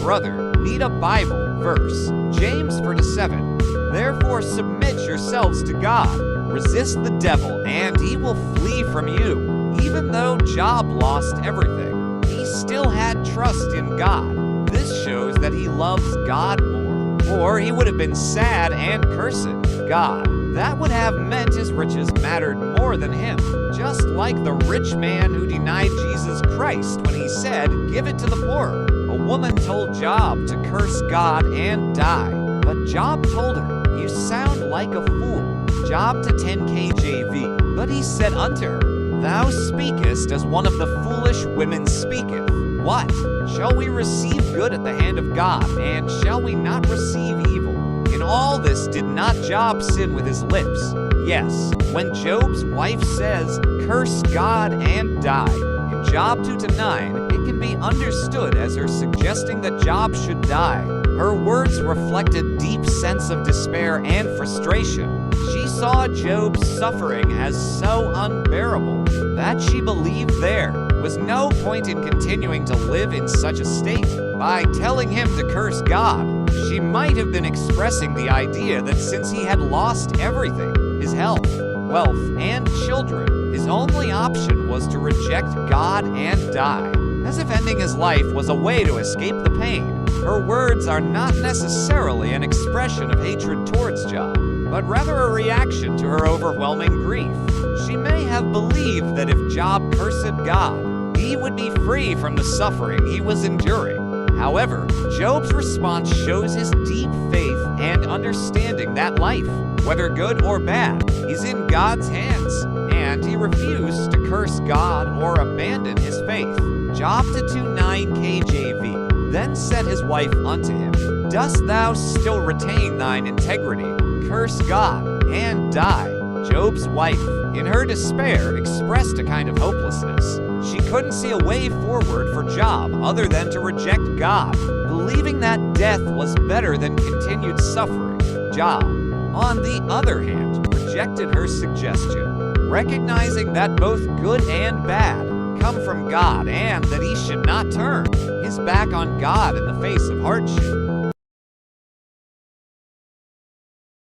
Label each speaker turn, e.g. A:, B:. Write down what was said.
A: brother need a Bible verse. James 4:7. Therefore submit yourselves to God. Resist the devil, and he will flee from you. Even though Job lost everything, he still had trust in God. This shows that he loves God more, or he would have been sad and cursing God. That would have meant his riches mattered more than him, just like the rich man who denied Jesus Christ when he said, "Give it to the poor." A woman told Job to curse God and die, but Job told her, "You sound like a fool." Job to 10 KJV. But he said unto her, "Thou speakest as one of the foolish women speaketh. What? Shall we receive good at the hand of God, and shall we not receive evil?" In all this did not Job sin with his lips? Yes, when Job's wife says, "Curse God and die," in Job 2-9, it can be understood as her suggesting that Job should die. Her words reflected deep sense of despair and frustration. She saw Job's suffering as so unbearable that she believed there was no point in continuing to live in such a state. By telling him to curse God, she might have been expressing the idea that since he had lost everything, his health, wealth, and children, his only option was to reject God and die, as if ending his life was a way to escape the pain. Her words are not necessarily an expression of hatred towards Job, but rather a reaction to her overwhelming grief. She may have believed that if Job cursed God, he would be free from the suffering he was enduring. However, Job's response shows his deep faith and understanding that life, whether good or bad, is in God's hands, and he refused to curse God or abandon his faith. Job 2:9 KJV. Then said his wife unto him, "Dost thou still retain thine integrity? Curse God and die." Job's wife, in her despair, expressed a kind of hopelessness. She couldn't see a way forward for Job other than to reject God, believing that death was better than continued suffering. Job, on the other hand, rejected her suggestion, recognizing that both good and bad come from God and that he should not turn his back on God in the face of hardship.